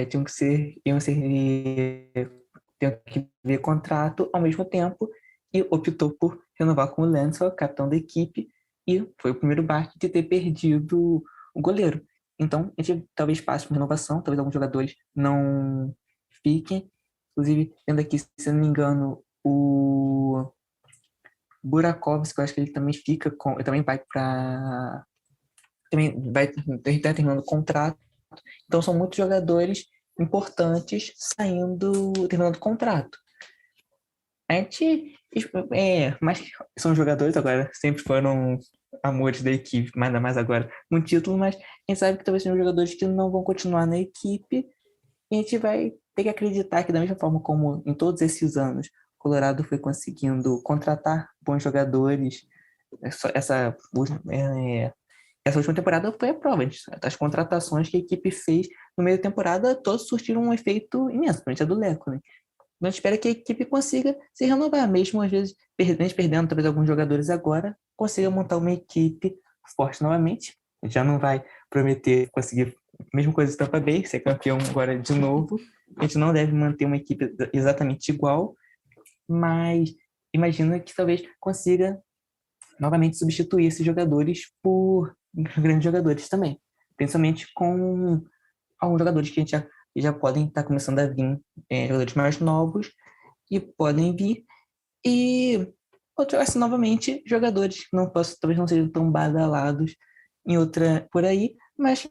tinham que ver contrato ao mesmo tempo e optou por renovar com o Landeskog, capitão da equipe, e foi o primeiro baque de ter perdido o goleiro. Então, a gente talvez passe uma renovação, talvez alguns jogadores não fiquem. Inclusive, tendo aqui, se não me engano, o Burakovsky, eu acho que ele também também vai para... Também vai estar terminando o contrato. Então, são muitos jogadores importantes terminando o contrato. A gente... mas são jogadores agora, sempre foram amores da equipe, ainda mais agora um título, mas a gente sabe que talvez sejam jogadores que não vão continuar na equipe e a gente vai ter que acreditar que da mesma forma como em todos esses anos Colorado foi conseguindo contratar bons jogadores, essa última temporada foi a prova. As contratações que a equipe fez no meio da temporada, todas surtiram um efeito imenso, principalmente a do Leco, né? Então, a gente espera que a equipe consiga se renovar, mesmo às vezes perdendo talvez alguns jogadores agora, consiga montar uma equipe forte novamente. A gente já não vai prometer conseguir a mesma coisa do Tampa Bay, ser campeão agora de novo. A gente não deve manter uma equipe exatamente igual, mas imagino que talvez consiga novamente substituir esses jogadores por grandes jogadores também. Principalmente com alguns jogadores que a gente já podem estar começando a vir, jogadores mais novos, e podem vir. E assim, novamente, jogadores que talvez não sejam tão badalados em outra por aí, mas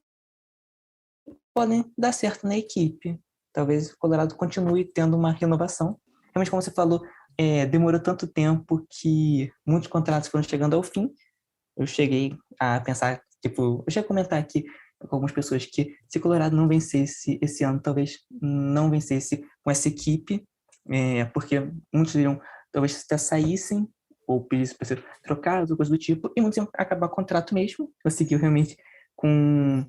podem dar certo na equipe. Talvez o Colorado continue tendo uma renovação. Realmente, como você falou, demorou tanto tempo que muitos contratos foram chegando ao fim. Eu cheguei a pensar, eu cheguei a comentar aqui com algumas pessoas que se o Colorado não vencesse esse ano, talvez não vencesse com essa equipe, porque muitos iriam talvez até saíssem ou pedissem para ser trocados ou coisa do tipo, e muitos iam acabar o contrato mesmo. Conseguiu realmente com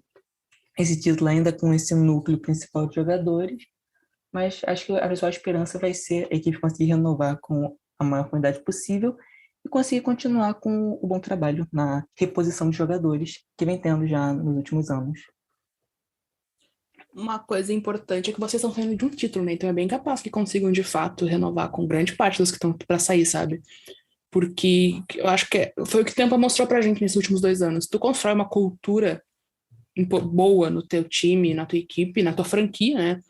esse título ainda com esse núcleo principal de jogadores, mas acho que a principal esperança vai ser a equipe conseguir renovar com a maior quantidade possível e conseguir continuar com o bom trabalho na reposição de jogadores que vem tendo já nos últimos anos. Uma coisa importante é que vocês estão saindo de um título, né? Então é bem capaz que consigam, de fato, renovar com grande parte dos que estão para sair, sabe? Porque eu acho que foi o que o Tampa mostrou pra gente nesses últimos 2 anos. Tu constrói uma cultura boa no teu time, na tua equipe, na tua franquia, né?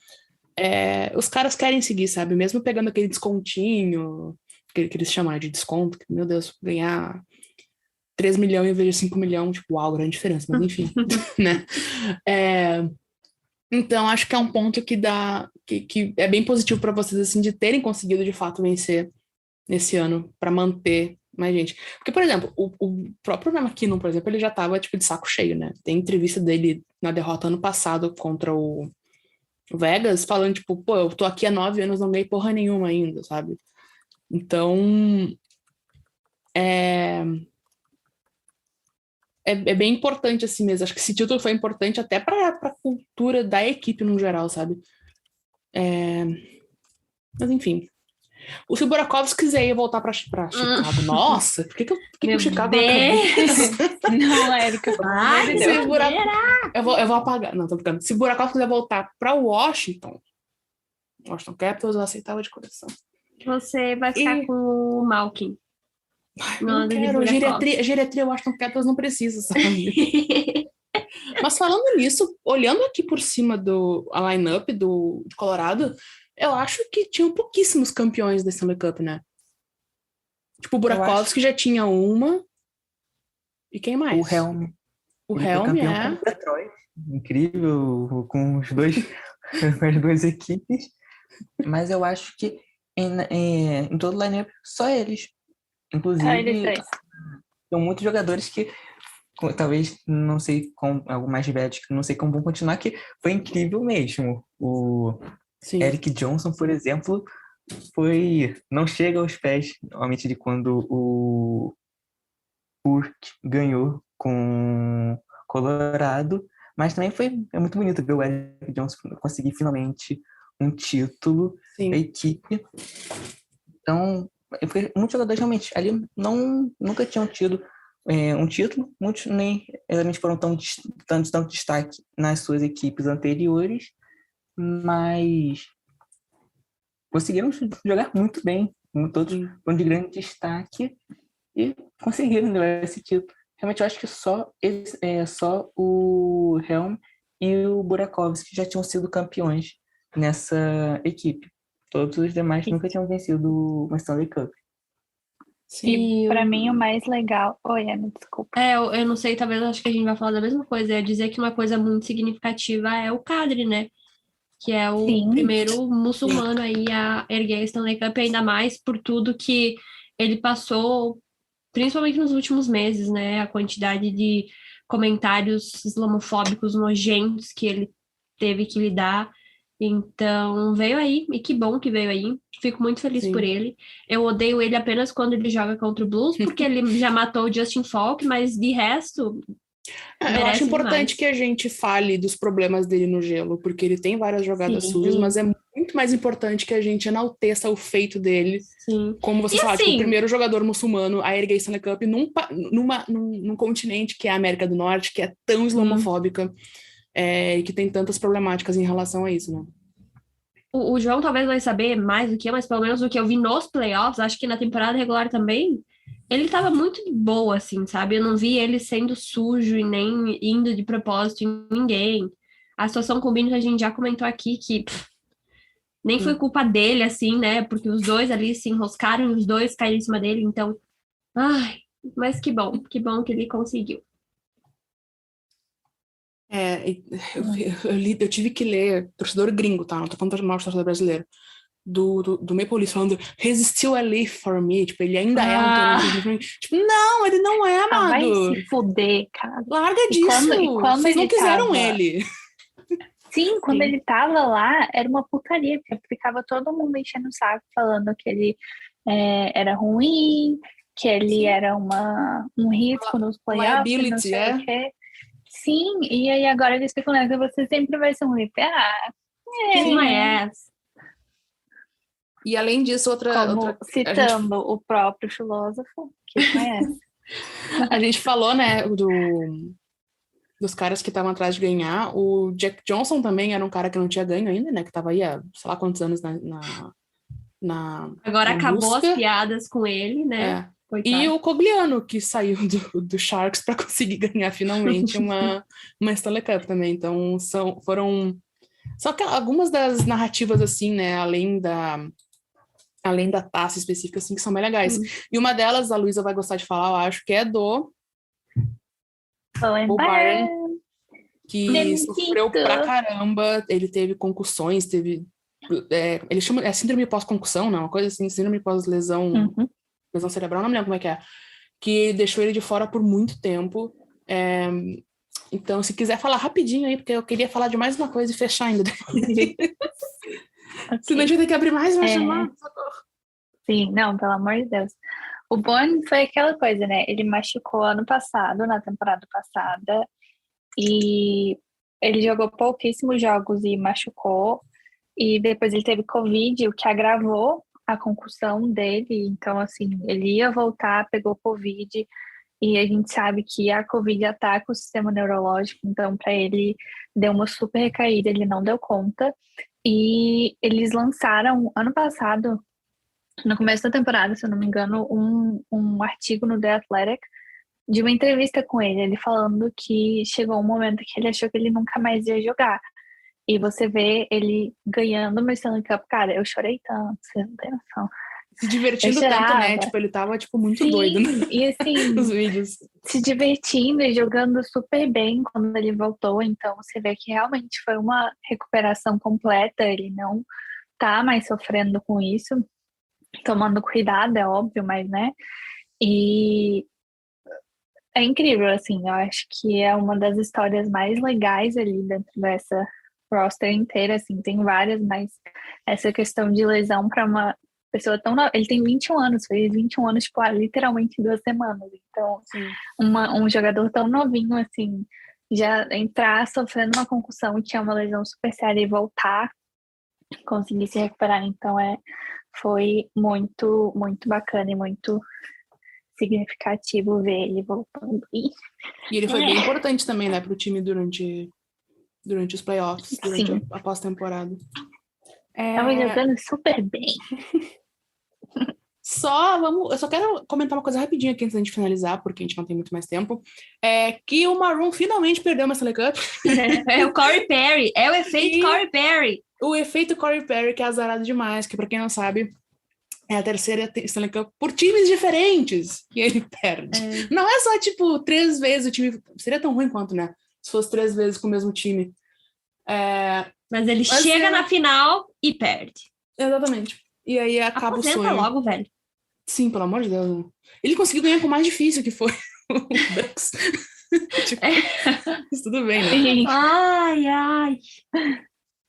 Os caras querem seguir, sabe? Mesmo pegando aquele descontinho, que eles chamaram de desconto, que, meu Deus, ganhar 3 milhões em vez de 5 milhões, tipo, uau, grande diferença, mas enfim, né? Então, acho que é um ponto que é bem positivo para vocês, assim, de terem conseguido, de fato, vencer nesse ano, para manter mais gente. Porque, por exemplo, o próprio McKinnon, por exemplo, ele já tava, tipo, de saco cheio, né? Tem entrevista dele na derrota ano passado contra o Vegas, falando, tipo, pô, eu tô aqui há 9 anos, não ganhei porra nenhuma ainda, sabe? Então, é bem importante assim mesmo. Acho que esse título foi importante até para a cultura da equipe no geral, sabe? Mas enfim. Se o Burakovsky quiser ir voltar para Chicago, nossa, por que o Chicago na cabeça? Não, Érica, eu vou apagar. Não, tô brincando. Se o Burakovsky quiser voltar para Washington Capitals, eu aceitava de coração. Você vai ficar com o Malkin. Não quero. Geriatria, eu acho que o Capitals não precisa, sabe? Mas falando nisso, olhando aqui por cima a line-up do Colorado, eu acho que tinham pouquíssimos campeões da Stanley Cup, né? Tipo, o Burakovsky já tinha uma. E quem mais? O Helm. O Ele Helm, foi campeão com o Detroit. Incrível, com as duas equipes. Mas eu acho que em todo o line-up, só eles. Inclusive, tem muitos jogadores que talvez, não sei, com algo mais velhos, que não sei como vão continuar, que foi incrível mesmo. O Sim. Eric Johnson, por exemplo, não chega aos pés, realmente, de quando o Burke ganhou com Colorado, mas também é muito bonito ver o Eric Johnson conseguir finalmente um título da equipe. Então, muitos jogadores realmente ali nunca tinham tido um título, muitos nem exatamente foram tanto destaque nas suas equipes anteriores, mas conseguiram jogar muito bem, todos foram de grande destaque e conseguiram levar esse título. Realmente eu acho que só o Helm e o Burakovsky já tinham sido campeões nessa equipe. Todos os demais nunca tinham vencido uma Stanley Cup. Sim, pra mim o mais legal... Oi, Ana, desculpa. Eu não sei, talvez acho que a gente vai falar da mesma coisa. É dizer que uma coisa muito significativa é o Kadri, né? Que é o primeiro muçulmano aí a erguer a Stanley Cup, ainda mais por tudo que ele passou, principalmente nos últimos meses, né? A quantidade de comentários islamofóbicos nojentos que ele teve que lidar. Então, veio aí, e que bom que veio aí. Fico muito feliz por ele. Eu odeio ele apenas quando ele joga contra o Blues, porque ele já matou o Justin Falk, mas de resto, Eu Merece acho importante demais. que a gente fale dos problemas dele no gelo, porque ele tem várias jogadas Sim. sujas, mas é muito mais importante que a gente enalteça o feito dele. Sim. Como você E fala, tipo, o assim- primeiro jogador muçulmano a erguer a Stanley Cup num continente que é a América do Norte, que é tão islamofóbica, e que tem tantas problemáticas em relação a isso, né? O João talvez vai saber mais do que eu, mas pelo menos o que eu vi nos playoffs, acho que na temporada regular também, ele tava muito de boa, assim, sabe? Eu não vi ele sendo sujo e nem indo de propósito em ninguém. A situação com o Bino a gente já comentou aqui que nem foi culpa dele, assim, né? Porque os dois ali se enroscaram e os dois caíram em cima dele, então. Ai, mas que bom que ele conseguiu. Eu tive que ler torcedor gringo, tá? Não tô falando mal de torcedor brasileiro. Do Maple Leafs falando "He's still a Leaf for me", tipo, ele ainda é um Toronto Leaf pra mim. Tipo, não, ele não é, Vai amado. se fuder, cara. Larga E disso. quando Vocês não ele quiseram tava- ele. Sim, quando Sim. ele tava lá, era uma putaria, porque ficava todo mundo enchendo o saco, falando que ele era ruim, que ele era um risco nos playoffs, e não Liability, sei o quê. Sim, e aí agora eles ficam nessa, você sempre vai ser um Leaf. Kiss my ass. E além disso, Como citando o próprio filósofo, que conhece. a gente falou, né, dos caras que estavam atrás de ganhar. O Jack Johnson também era um cara que não tinha ganho ainda, né, que tava aí há sei lá quantos anos Agora na acabou busca. as piadas com ele, né? É. Coitado. E o Cogliano, que saiu do Sharks para conseguir ganhar finalmente uma Stanley Cup também. Então, foram só que algumas das narrativas, assim, né, além da taça específica, assim, que são bem legais. E uma delas, a Luísa vai gostar de falar, eu acho, que é do Bo Byron, que sofreu pra caramba. Ele teve concussões, ele chama síndrome pós-concussão, não? Uma coisa assim, síndrome pós-lesão lesão cerebral, não me lembro como é que é. Que deixou ele de fora por muito tempo. Então, se quiser falar rapidinho aí, porque eu queria falar de mais uma coisa e fechar ainda. Senão a gente vai ter que abrir mais uma chamada. Sim, não, pelo amor de Deus. O Boone foi aquela coisa, né? Ele machucou ano passado, na temporada passada, e ele jogou pouquíssimos jogos e machucou, e depois ele teve Covid, o que agravou a concussão dele. Então, assim, ele ia voltar, pegou Covid, e a gente sabe que a Covid ataca o sistema neurológico, então para ele deu uma super recaída, ele não deu conta. E eles lançaram ano passado, no começo da temporada, se eu não me engano, um artigo no The Athletic de uma entrevista com ele falando que chegou um momento que ele achou que ele nunca mais ia jogar. E você vê ele ganhando uma Stanley Cup, cara, eu chorei tanto, você não tem noção. Se divertindo tanto, né? Tipo, ele tava, tipo, muito doido, né? E assim, nos vídeos. Se divertindo e jogando super bem quando ele voltou. Então, você vê que realmente foi uma recuperação completa. Ele não tá mais sofrendo com isso. Tomando cuidado, é óbvio, mas, né? E é incrível, assim. Eu acho que é uma das histórias mais legais ali dentro dessa roster inteira, assim. Tem várias, mas essa questão de lesão para uma pessoa tão nova. Ele tem 21 anos, fez 21 anos, tipo, literalmente em 2 semanas. Então, um jogador tão novinho, assim, já entrar sofrendo uma concussão, que é uma lesão super séria, e voltar, conseguir se recuperar. Então, foi muito, muito bacana e muito significativo ver ele voltando. E ele foi bem importante também, né, pro time durante os playoffs, durante a pós-temporada. Tava jogando super bem. Eu só quero comentar uma coisa rapidinho aqui antes da gente finalizar, porque a gente não tem muito mais tempo. Que o Maroon finalmente perdeu uma Stanley Cup. É o Corey Perry, é o efeito Corey Perry. O efeito Corey Perry, que é azarado demais, que pra quem não sabe, é a terceira Stanley Cup por times diferentes que ele perde. Não é só, tipo, 3 vezes o time... Seria tão ruim quanto, né? Se fosse 3 vezes com o mesmo time. Mas ele chega na final e perde. Exatamente. E aí acaba Aposenta o sonho. logo, velho. Sim, pelo amor de Deus. Né? Ele conseguiu ganhar com o mais difícil, que foi o Ducks. Mas tudo bem, né? Ai.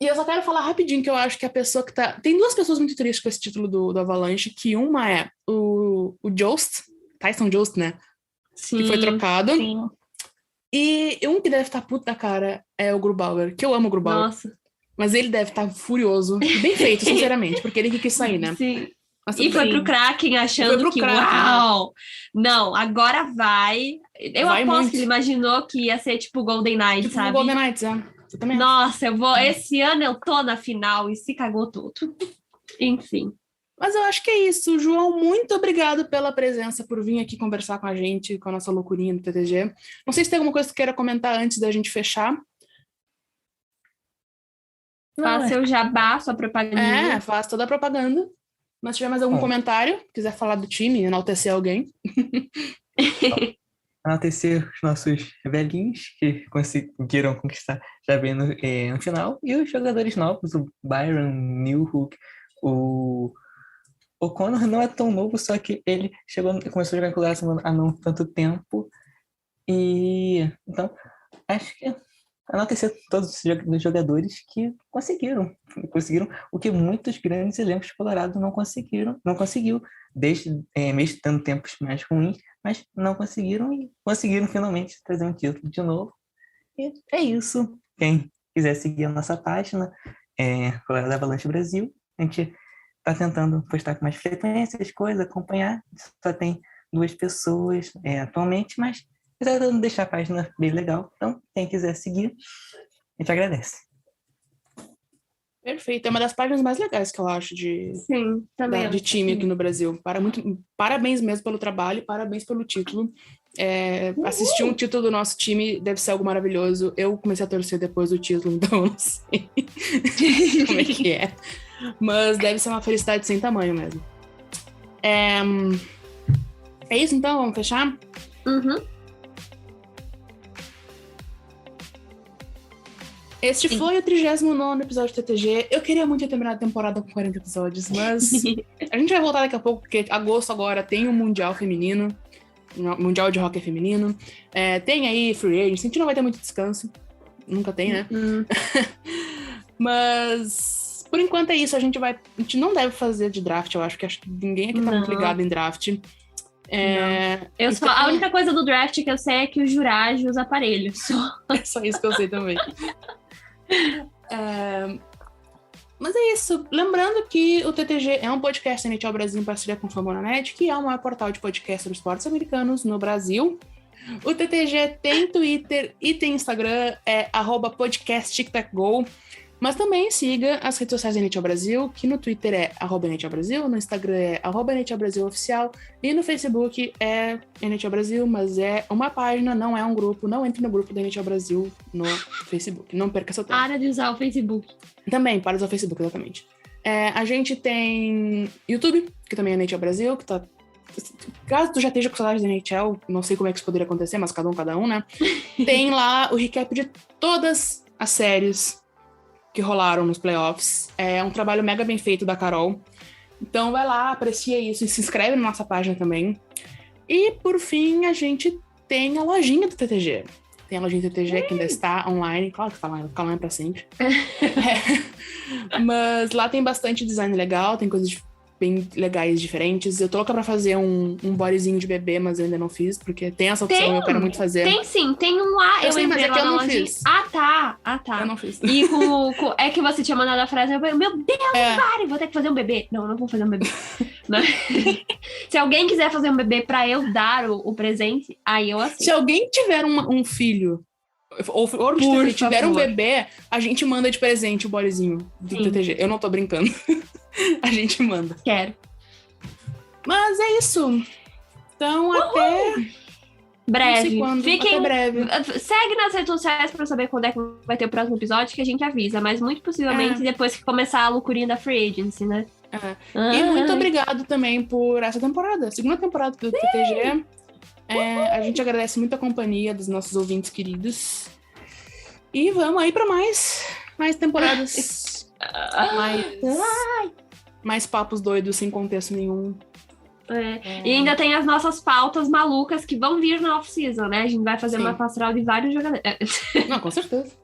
E eu só quero falar rapidinho que eu acho que a pessoa que tá... Tem 2 pessoas muito tristes com esse título do Avalanche, que uma é o Jost, Tyson Jost, né? Sim, que foi trocado. Sim. E um que deve estar puto da cara é o Grubauer, que eu amo o Grubauer. Nossa. Mas ele deve estar furioso. Bem feito, sinceramente, porque ele que quis sair, né? Sim. Mas E tudo foi bem. pro Kraken achando que, Kraken, uau! Não, agora vai. Eu Vai aposto muito. que ele imaginou que ia ser tipo Golden Knight, Tipo sabe? o Golden Knights, é. Eu também acho. Nossa, esse ano eu tô na final e se cagou tudo. Enfim. Mas eu acho que é isso. João, muito obrigado pela presença, por vir aqui conversar com a gente, com a nossa loucurinha do TTG. Não sei se tem alguma coisa que queira comentar antes da gente fechar. Faça seu jabá, sua propaganda. Faz toda a propaganda. Mas se tiver mais algum comentário, quiser falar do time, enaltecer alguém. Enaltecer os nossos velhinhos que conseguiram conquistar já bem no final. E os jogadores novos, o Byron, Newhook, o Connor não é tão novo, só que ele começou a jogar com o Glassman há não tanto tempo. E então, acho que enaltecer todos os jogadores que conseguiram o que muitos grandes elencos colorados não conseguiu, mesmo tendo tempos mais ruins, mas não conseguiram e conseguiram finalmente trazer um título de novo. E é isso. Quem quiser seguir a nossa página, Colorado Avalanche Brasil, a gente está tentando postar com mais frequência as coisas, acompanhar. Só tem 2 pessoas atualmente, mas tentando deixar a página bem legal. Então, quem quiser seguir, a gente agradece. Perfeito. É uma das páginas mais legais que eu acho de time aqui no Brasil. Parabéns mesmo pelo trabalho, parabéns pelo título. Assistir um título do nosso time deve ser algo maravilhoso. Eu comecei a torcer depois do título, então eu não sei como é que é. Mas deve ser uma felicidade sem tamanho mesmo. É isso então? Vamos fechar? Uhum. Este foi o 39º episódio do TTG. Eu queria muito ter terminado a temporada com 40 episódios, mas a gente vai voltar daqui a pouco, porque agosto agora tem o Mundial Feminino, Mundial de Hockey Feminino. Tem aí Free Agents, a gente não vai ter muito descanso. Nunca tem, né? Mas, por enquanto é isso. A gente não deve fazer de draft, eu acho que ninguém aqui tá muito ligado em draft. A única coisa do draft que eu sei é que o Juraj usa aparelho. É só isso que eu sei também. Mas é isso. Lembrando que o TTG é um podcast NHL Brasil em parceria com o Fambonanet, que é o maior portal de podcast sobre esportes americanos no Brasil. O TTG tem Twitter e tem Instagram, @podcasttictacgo. Mas também siga as redes sociais da NHL Brasil, que no Twitter é @NHL Brasil, no Instagram é @NHL Brasil Oficial e no Facebook é NHL Brasil, mas é uma página, não é um grupo. Não entre no grupo da NHL Brasil no Facebook. Não perca seu tempo. Para de usar o Facebook. Também, para de usar o Facebook, exatamente. A gente tem YouTube, que também é NHL Brasil, que tá... Caso tu já esteja com saudade da NHL, não sei como é que isso poderia acontecer, mas cada um, né? Tem lá o recap de todas as séries que rolaram nos playoffs. É um trabalho mega bem feito da Carol. Então vai lá, aprecia isso e se inscreve na nossa página também. E por fim, a gente tem a lojinha do TTG. Tem a lojinha do TTG que ainda está online. Claro que vai ficar online pra sempre. Mas lá tem bastante design legal, tem coisas bem legais, diferentes. Eu tô louca pra fazer um bodyzinho de bebê, mas eu ainda não fiz, porque tem essa opção e eu quero muito fazer. Tem sim, tem um lá. Eu sei, mas é que eu não fiz. Ah, tá. Eu não fiz. E é que você tinha mandado a frase, eu falei, meu Deus, pare, vou ter que fazer um bebê. Não vou fazer um bebê. Se alguém quiser fazer um bebê pra eu dar o presente, aí eu aceito. Se alguém tiver um filho, ou tiver um bebê, a gente manda de presente o bodyzinho do TTG. Eu não tô brincando. A gente manda. Quero. Mas é isso. Então, até breve. Até breve. Segue nas redes sociais pra saber quando é que vai ter o próximo episódio, que a gente avisa. Mas muito possivelmente depois que começar a loucurinha da Free Agency, né? E muito obrigado também por essa temporada. Segunda temporada do TTG. A gente agradece muito a companhia dos nossos ouvintes queridos. E vamos aí pra mais temporadas. Mais papos doidos sem contexto nenhum. E ainda tem as nossas pautas malucas que vão vir na off-season, né? A gente vai fazer uma pastoral de vários jogadores. Não, com certeza.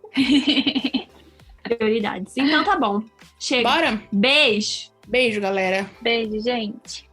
Prioridades. Então tá bom. Chega. Bora? Beijo. Beijo, galera. Beijo, gente.